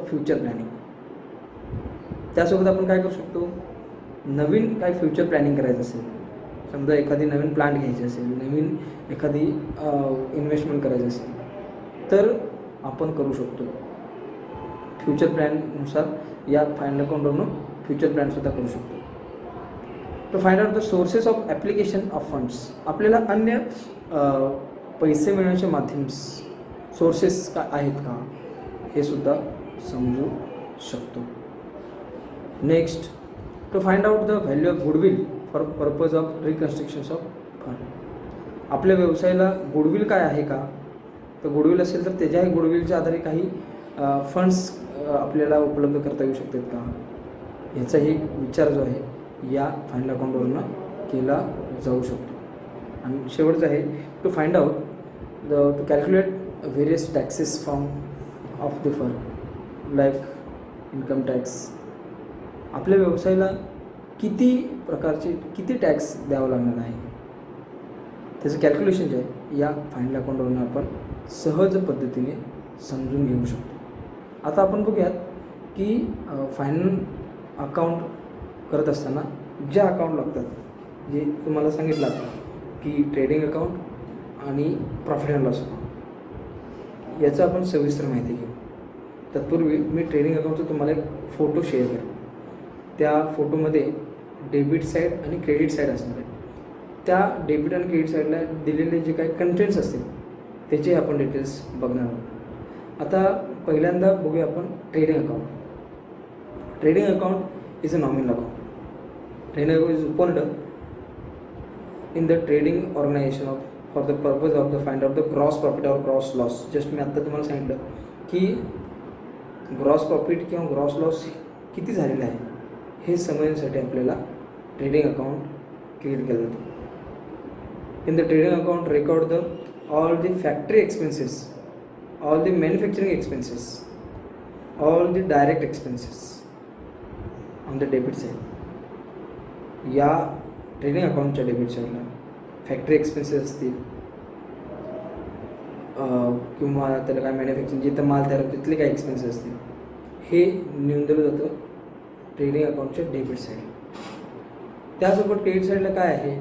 Future planning. त्यासोबत आपण काय करू शकतो, नवीन काय फ्युचर प्लॅनिंग करायचं असेल, समजा एखादी नवीन प्लांट घ्यायची असेल, नवीन एखादी इन्व्हेस्टमेंट करायची असेल, तर आपण करू शकतो. फ्युचर प्लॅननुसार या फाइंड अकाउंटवरून फ्युचर प्लॅनसुद्धा करू शकतो. To find out the sources of application of funds. आपल्याला अन्य पैसे मिळण्याचे माध्यम सोर्सेस का आहेत का हे सुद्धा समजू शकतो. Next, to find out the value of goodwill for purpose of reconstructions of fund. आपल्या व्यवसायाला गुडविल काय आहे का, तर गुडविल असेल तर त्याच्याही गुडविलच्या आधारे काही फंड्स आपल्याला उपलब्ध करता येऊ शकतात का, याचाही विचार जो आहे या फाइंड अकाउंटवरून केला जाऊ शकतो. आणि शेवटचं आहे to find out to calculate various taxes from off the firm like income tax. आपल्या व्यवसायाला किती प्रकारचे किती टॅक्स द्यावं लागणार आहे त्याचं कॅल्क्युलेशन जे आहे या फाइंड अकाउंटवरून आपण सहज पद्धतीने समजून घेऊ शकतो. आता आपण बघूयात की फाइंड अकाउंट करत असताना ज्या अकाउंट लागतात, जे तुम्हाला सांगितलं की ट्रेडिंग अकाउंट आणि प्रॉफिट अँड लॉस अकाउंट, याचं आपण सविस्तर माहिती घेऊ. तत्पूर्वी मी ट्रेडिंग अकाउंटचा तुम्हाला एक फोटो शेअर करेन. त्या फोटोमध्ये डेबिट साईड आणि क्रेडिट साईड असणार आहे. त्या डेबिट आणि क्रेडिट साईडला दिलेले जे काही कंटेंट्स असतील त्याचे आपण डिटेल्स बघणार आहोत. आता पहिल्यांदा बघूया आपण trading account. Trading account is a nominal account. Trading account is opened in the trading organisation off for the purpose of the find out the gross profit or gross loss. Just मी आत्ता तुम्हाला सांगितलं की gross profit किंवा gross loss किती झालेलं आहे हे समजण्यासाठी आपल्याला ट्रेडिंग अकाउंट क्रिएट केलं जातं. In the trading account record the all the factory expenses, all the manufacturing expenses, all the direct expenses on the debit side. या ट्रेडिंग अकाउंटच्या डेबिट साईडला फॅक्टरी एक्सपेन्सेस असतील किंवा त्याला काय मॅन्युफॅक्चरिंग जिथं माल तयार होतो तिथले काय एक्सपेन्सेस असतील हे नोंदवलं जातं ट्रेडिंग अकाउंटच्या डेबिट साईड. त्यासोबत क्रेडिट साईडला काय आहे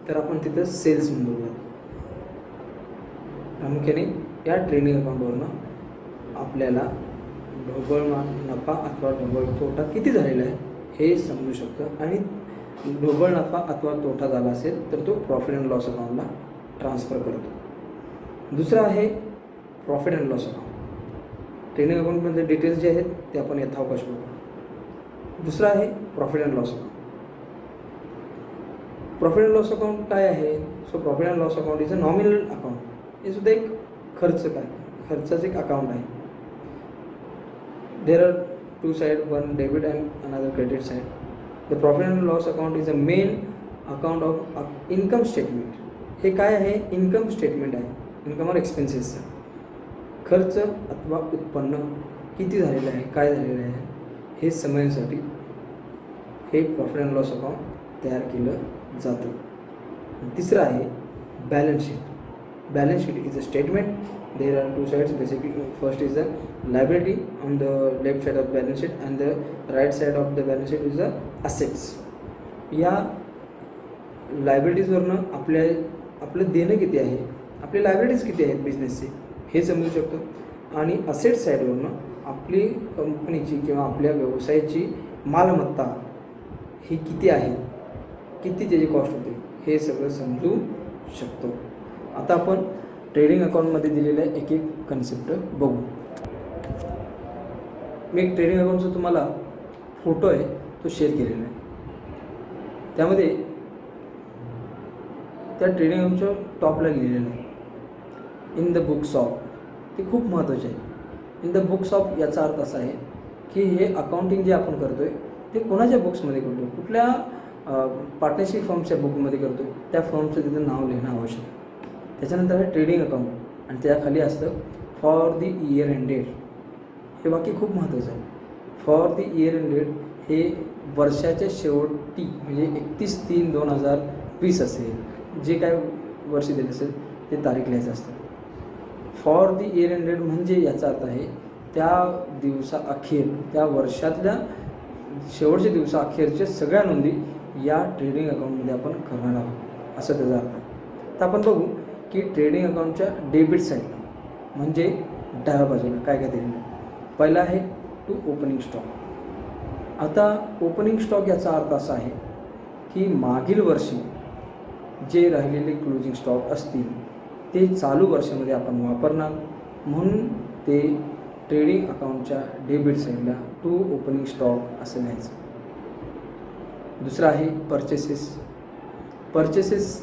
तर आपण तिथं सेल्स नोंदवलं जातं. प्रामुख्याने या ट्रेडिंग अकाउंटवरून आपल्याला ढोबळ नफा अथवा ढोबळ तोटा किती झालेला आहे हे समजू शकतं. आणि ढोबळ नफा अथवा तोटा झाला असेल तर तो प्रॉफिट अँड लॉस अकाउंटला ट्रान्सफर करतो. दुसरं आहे profit and loss account. Trading अकाउंटमध्ये डिटेल्स जे आहेत ते आपण यथावकाश बघू. दुसरं आहे profit and loss account. Profit and loss account काय आहे, so profit and loss account is a nominal account. हे सुद्धा एक खर्चाचं एक अकाउंट आहे. There are two side, one debit and another credit side. The profit and loss account is a main account of income statement. हे काय आहे, income statement आहे, इन्कम और एक्सपेन्सेसचं. खर्च अथवा उत्पन्न किती झालेलं आहे, काय झालेलं आहे हे समजण्यासाठी हे प्रॉफिट अँड लॉस अकाउंट तयार केलं जातं. तिसरं आहे balance sheet. Balance sheet is a statement. There are two sides basically. First is the liability on the left side of balance sheet and the right side of the balance sheet is the assets. या लायबिलिटीजवरनं आपलं देणं किती आहे, आपले liabilities किती आहेत बिझनेसचे हे समजू शकतो. आणि असेट साईडवरनं आपली कंपनीची किंवा आपल्या व्यवसायाची मालमत्ता ही किती आहे, किती त्याची कॉस्ट होते हे सगळं समजू शकतो. आता आपण ट्रेडिंग अकाउंटमध्ये दिलेल्या एक एक कन्सेप्ट बघू. मी एक ट्रेडिंग अकाउंटचा तुम्हाला फोटो आहे तो शेअर केलेला आहे. त्यामध्ये त्या ट्रेडिंग अकाउंटच्या टॉपला लिहिलेलं आहे इन द बुक्स ऑफ. ते खूप महत्त्वाचे आहे. इन द बुक्स ऑफ याचा अर्थ असा आहे की हे अकाउंटिंग जे आपण करतो आहे ते कोणाच्या बुक्समध्ये करतो, कुठल्या पार्टनरशिप फर्मच्या बुकमध्ये करतो त्या फर्मचं तिथं नाव लिहिणं आवश्यक आहे. त्याच्यानंतर आहे ट्रेडिंग अकाउंट आणि त्याखाली असतं फॉर द इयर एंडेड. हे वाक्य खूप महत्त्वाचं आहे. फॉर द इयर एंडेड हे वर्षाच्या शेवटी म्हणजे 31/3/2020 असेल, जे काय वर्ष दिले असेल ते तारीख लिहायचं असतं. फॉर द इयर एंडेड म्हणजे याचा अर्थ आहे त्या दिवसाअखेर, त्या वर्षातल्या शेवटच्या दिवसाअखेरच्या सगळ्या नोंदी या ट्रेडिंग अकाउंटमध्ये आपण करणार आहोत, असं त्याचा अर्थ आहे. तर आपण बघू की ट्रेडिंग अकाउंटच्या डेबिट साईडला म्हणजे डाव्या बाजूला काय काय दिलेलं आहे. पहिला आहे टू ओपनिंग स्टॉक. आता ओपनिंग स्टॉक याचा अर्थ असा आहे की मागील वर्षी जे राहिलेले क्लोजिंग स्टॉक असतील ते चालू वर्षामध्ये आपण वापरणार, म्हणून ते ट्रेडिंग अकाउंटच्या डेबिट साईडला टू ओपनिंग स्टॉक असं लिहायचं. दुसरं आहे परचेसेस. परचेसेस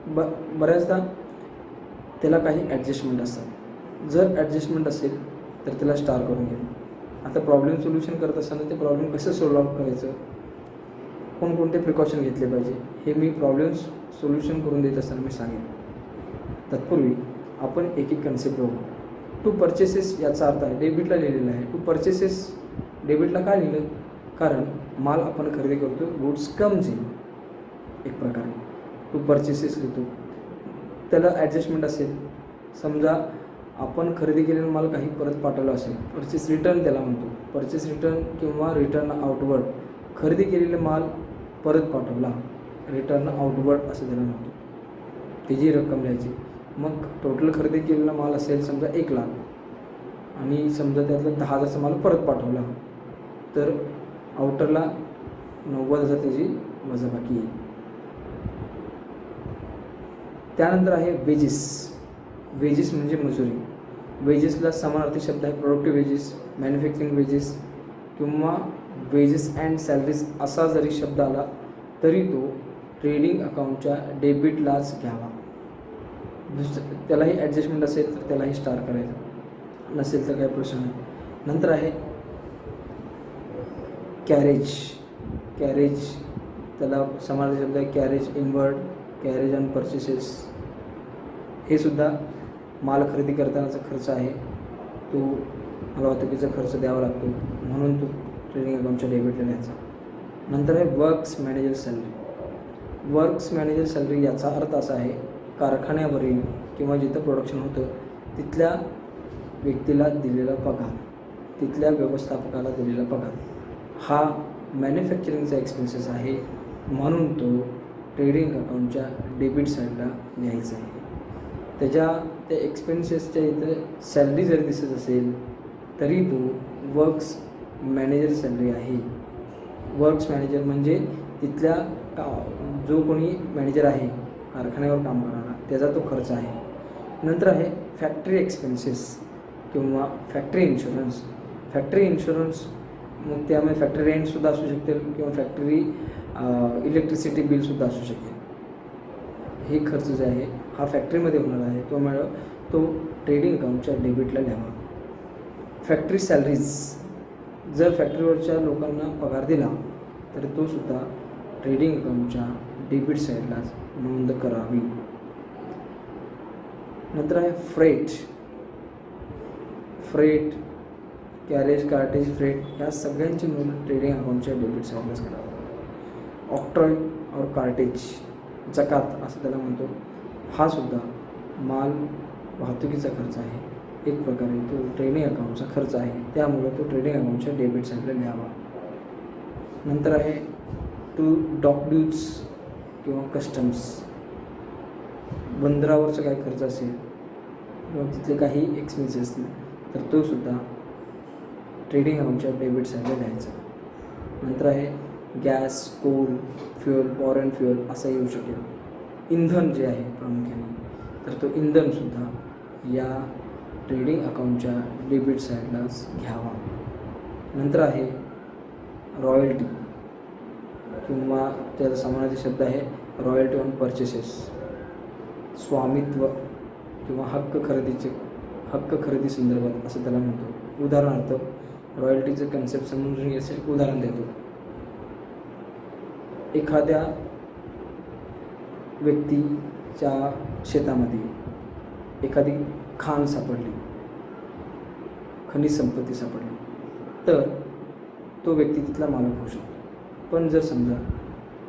बऱ्याचदा त्याला काही ॲडजस्टमेंट असतात. जर ॲडजस्टमेंट असेल तर त्याला स्टार करून घ्यावे. आता प्रॉब्लेम सोल्युशन करत असताना ते प्रॉब्लेम कसं सॉल्व्ह करायचं, कोणकोणते प्रिकॉशन घेतले पाहिजे हे मी प्रॉब्लेम सोल्युशन करून देत असताना मी सांगेन. तत्पूर्वी आपण एक एक कन्सेप्ट बघू. टू परचेसेस याचा अर्थ आहे डेबिटला लिहिलेला आहे. टू परचेसेस डेबिटला का लिहिलं, कारण माल आपण खरेदी करतो, गुड्स कम्स इन एक प्रकारे टू परचेसेस लिहितो. त्याला ॲडजस्टमेंट असेल, समजा आपण खरेदी केलेला माल काही परत पाठवला असेल, परचेस रिटर्न त्याला म्हणतो. परचेस रिटर्न किंवा रिटर्न आउटवर्ड, खरेदी केलेला माल परत पाठवला, रिटर्न आउटवर्ड असं त्याला म्हणतो. त्याची रक्कम लिहायची. मग टोटल खरेदी केलेला माल असेल समजा 1 लाख आणि समजा त्यातला 10,000चा माल परत पाठवला तर आउटरला 90,000 त्याची वजाबाकी येईल. त्यानंतर आहे वेजेस. वेजेस म्हणजे मजुरी. वेजेसला समानार्थी शब्द आहे प्रोडक्टिव्ह वेजेस, मॅन्युफॅक्चरिंग वेजेस किंवा वेजेस अँड सॅलरीज असा जरी शब्द आला तरी तो ट्रेडिंग अकाउंटच्या डेबिटलाच घ्यावा. त्यालाही ॲडजस्टमेंट असेल तर त्यालाही स्टार करायचं, नसेल तर काही प्रश्न नाही. नंतर आहे कॅरेज. कॅरेज त्याला समानार्थी शब्द आहे carriage inward, carriage and purchases. हे सुद्धा माल खरेदी करतानाचा खर्च आहे, तो वाहतुकीचा खर्च द्यावा लागतो, म्हणून तो ट्रेडिंग अकाउंटच्या डेबिटला लिहायचा. नंतर आहे works manager salary. Works manager salary याचा अर्थ असा आहे कारखान्यावरील किंवा जिथं प्रोडक्शन होतं तिथल्या व्यक्तीला दिलेला पगार, तिथल्या व्यवस्थापकाला दिलेला पगार हा मॅन्युफॅक्चरिंगचा एक्सपेन्सेस आहे, म्हणून तो ट्रेडिंग अकाउंटच्या डेबिट साईडला लिहायचा आहे. त्या एक्सपेन्सेसच्या इथं सॅलरी जरी दिसत असेल तरी तो वर्क्स मॅनेजर सॅलरी आहे. वर्क्स मॅनेजर म्हणजे तिथल्या जो कोणी मॅनेजर आहे कारखान्यावर काम करणारा त्याचा तो खर्च आहे. नंतर आहे फॅक्टरी एक्सपेन्सेस किंवा फॅक्टरी इन्शुरन्स. फॅक्टरी इन्शुरन्स मग त्यामुळे फॅक्टरी रेंटसुद्धा असू शकते किंवा फॅक्टरी इलेक्ट्रिसिटी बिलसुद्धा असू शकेल. हे खर्च जे आहे हा फॅक्टरीमध्ये होणार आहे, तो ट्रेडिंग अकाउंटच्या डेबिटला लिहावा. फॅक्टरी सॅलरीज जर फॅक्टरीवरच्या लोकांना पगार दिला तर तो सुद्धा ट्रेडिंग अकाउंटच्या डेबिट साईडलाच नोंद करावी. नंतर आहे freight. Freight, carriage, cartage, freight या सगळ्यांची नोंद ट्रेडिंग अकाउंटच्या डेबिट साईडलाच करावी. ऑक्ट्रॉय और कार्टेज, जकात असं त्याला म्हणतो, हा सुद्धा माल वाहतुकीचा खर्च आहे, एक प्रकारे तो ट्रेडिंग अकाउंटचा खर्च आहे, त्यामुळे तो ट्रेडिंग अकाउंटच्या डेबिट साईडला लिहावा. नंतर आहे टू डॉक ड्यूज किंवा कस्टम्स. बंदरावरचा काही खर्च असेल किंवा तिथले काही एक्सपेन्सेस असतील तर तो सुद्धा ट्रेडिंग अकाउंटच्या डेबिट साईडला लिहायचा. नंतर आहे gas, coal, fuel, power and fuel असं येऊ शकेल. इंधन जे आहे प्रामुख्याने तर तो इंधनसुद्धा या ट्रेडिंग अकाउंटच्या डेबिट साईडलाच घ्यावा. नंतर आहे रॉयल्टी किंवा त्याचा समानार्थी शब्द आहे रॉयल्टी ऑन परचेसेस. स्वामित्व किंवा हक्क खरेदी संदर्भात असं त्याला म्हणतो. उदाहरणार्थ रॉयल्टीचं कन्सेप्ट समजून घ्यायचं उदाहरण देतो. एखाद्या व्यक्तीच्या शेतामध्ये एखादी खाण सापडली, खनिज संपत्ती सापडली तर तो व्यक्ती तिथला मालक होऊ शकतो. पण जर समजा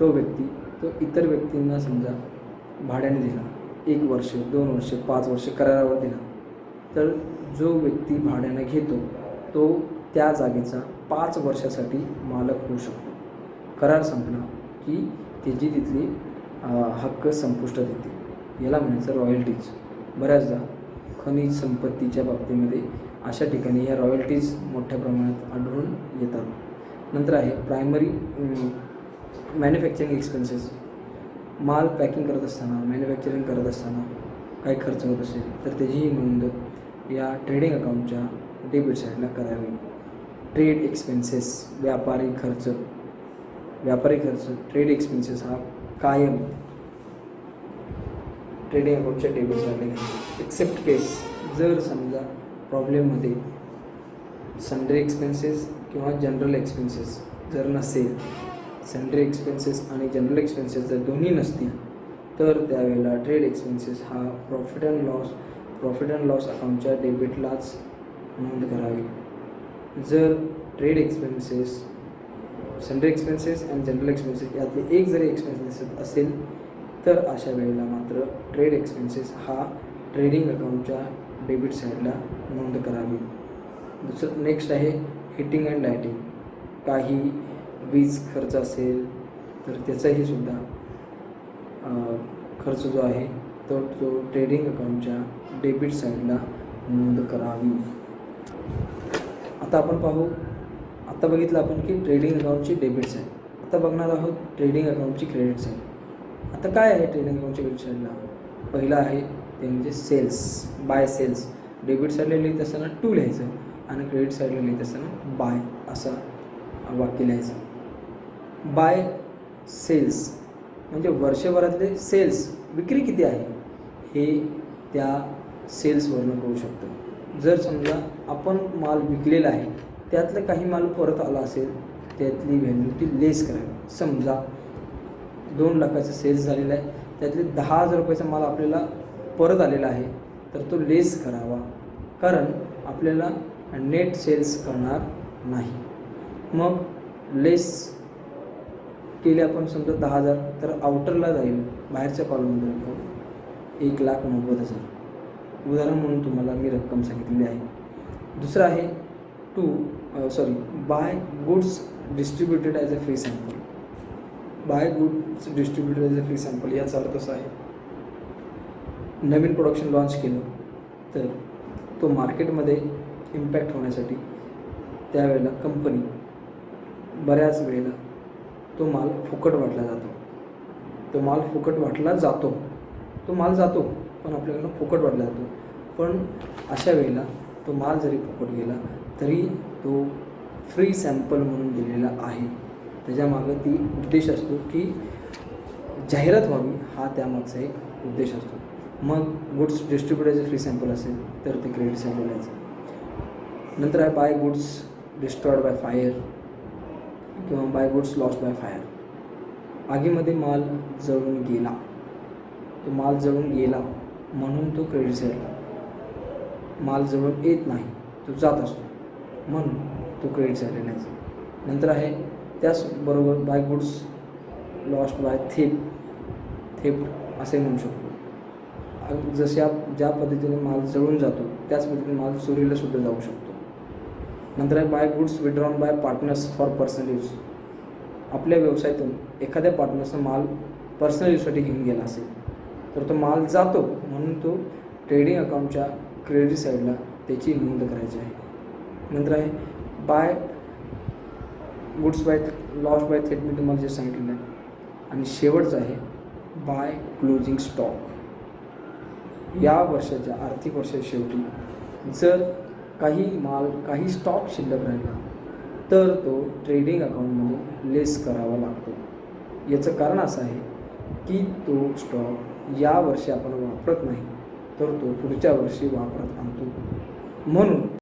तो व्यक्ती तो इतर व्यक्तींना समजा भाड्याने दिला, 1 वर्ष, 2 वर्ष, 5 वर्ष करारावर दिला, तर जो व्यक्ती भाड्यानं घेतो तो त्या जागेचा 5 वर्षासाठी मालक होऊ शकतो. करार संपला की त्याची तिथली हक्क संपुष्टात येते. याला म्हणायचं रॉयल्टीज. बऱ्याचदा खनिज संपत्तीच्या बाबतीमध्ये अशा ठिकाणी या रॉयल्टीज मोठ्या प्रमाणात आढळून येतात. नंतर आहे प्रायमरी मॅन्युफॅक्चरिंग एक्सपेन्सेस. माल पॅकिंग करत असताना, मॅन्युफॅक्चरिंग करत असताना काही खर्च होत असेल तर त्याचीही नोंद या ट्रेडिंग अकाउंटच्या डेबिट साईडला करावी. ट्रेड एक्सपेन्सेस, व्यापारी खर्च, ट्रेड एक्सपेन्सेस हा कायम ट्रेडिंग अकाउंटच्या डेबिट साईडला घ्यायचा. एक्सेप्ट केस, जर समजा प्रॉब्लेममध्ये सन्ड्री एक्सपेन्सेस किंवा जनरल एक्सपेन्सेस जर नसेल, सन्ड्री एक्सपेन्सेस आणि जनरल एक्सपेन्सेस जर दोन्ही नसतील तर त्यावेळेला ट्रेड एक्सपेन्सेस हा प्रॉफिट अँड लॉस अकाउंटच्या डेबिटलाच नोंद करावी. जर ट्रेड एक्सपेन्सेस, सन्ड्री एक्सपेन्सेस आणि जनरल एक्सपेन्सेस यातले एक जरी एक्सपेन्सेस असेल तर अशा वेळेला मात्र ट्रेड एक्सपेन्सेस हा ट्रेडिंग अकाउंटच्या डेबिट साईडला नोंद करावी. दुसरं नेक्स्ट आहे हिटिंग अँड लायटिंग. काही वीज खर्च असेल तर त्याचाही सुद्धा खर्च जो आहे तो ट्रेडिंग अकाउंटच्या डेबिट साईडला नोंद करावी. आता आपण पाहू, आता बघितलं आपण की ट्रेडिंग अकाउंटची डेबिट साईड. आता बघणार आहोत ट्रेडिंग अकाउंटची क्रेडिट साईड. आता काय आहे ट्रेडिंग अकाउंटच्या क्रेडिट साईडला? पहिलं आहे ते म्हणजे सेल्स, बाय सेल्स. डेबिट साईडला लिहित असताना टू लिहायचं आणि क्रेडिट साईडला लिहित असताना बाय असं वाक्य लिहायचं. बाय सेल्स म्हणजे वर्षभरातले सेल्स, विक्री किती आहे हे त्या सेल्सवरनं कळू शकतं. जर समजा आपण माल विकलेला आहे त्यातलं काही माल परत आला असेल त्यातली व्हॅल्यू ती लेस करावी. समजा 2 लाखाचा सेल्स झालेला आहे, त्यातले 10,000 रुपयाचा माल आपल्याला परत आलेला आहे तर तो लेस करावा, कारण आपल्याला नेट सेल्स करणार नाही. मग लेस केले आपण समजा 10,000 तर आउटरला जाईल, बाहेरच्या कॉलममध्ये 1,90,000. उदाहरण म्हणून तुम्हाला मी रक्कम सांगितलेली आहे. दुसरं आहे by goods distributed as a free sample. By goods distributed as a free sample याचा अर्थ असा आहे, नवीन प्रोडक्शन लॉन्च केलं तर तो मार्केटमध्ये इम्पॅक्ट होण्यासाठी त्यावेळेला कंपनी बऱ्याच वेळेला तो माल फुकट वाटला जातो. तो माल जातो पण आपल्याकडनं फुकट वाटला जातो. पण अशा वेळेला तो माल जरी फुकट गेला तरी तो फ्री सॅम्पल म्हणून दिलेला आहे. त्याच्यामागं ती उद्देश असतो की जाहिरात व्हावी, हा त्यामागचा एक उद्देश असतो. मग गुड्स डिस्ट्रीब्युटेड फ्री सॅम्पल असेल तर ते क्रेडिट साईडला लिहायचं. नंतर आहे by goods destroyed by fire किंवा by goods lost by fire. आगीमध्ये माल जळून गेला म्हणून तो क्रेडिट साईडला. माल जळून येत नाही, तो जात असतो म्हणून तो क्रेडिट साईडला लिहायचा. नंतर आहे त्याचबरोबर by goods lost by theft असे म्हणू शकतो. ज्या पद्धतीने माल जळून जातो त्याच पद्धतीने माल चोरीला सुद्धा जाऊ शकतो. नंतर आहे by goods withdrawn by partners for personal use. आपल्या व्यवसायातून एखाद्या पार्टनर्सचा माल पर्सनल यूजसाठी घेऊन गेला असेल तर तो माल जातो म्हणून तो ट्रेडिंग अकाउंटच्या क्रेडिट साईडला त्याची नोंद करायची आहे. नंतर आहे by goods by lost by थेट, मी तुम्हाला जे सांगितलेलं आहे. आणि शेवटचं आहे बाय क्लोजिंग स्टॉक. या वर्षाच्या आर्थिक वर्षाच्या शेवटी जर काही स्टॉक शिल्लक राहिला तर तो ट्रेडिंग अकाउंटमध्ये लेस करावा लागतो. याचं कारण असं आहे की तो स्टॉक या वर्षी आपण वापरत नाही तर तो पुढच्या वर्षी वापरात आणतो. म्हणून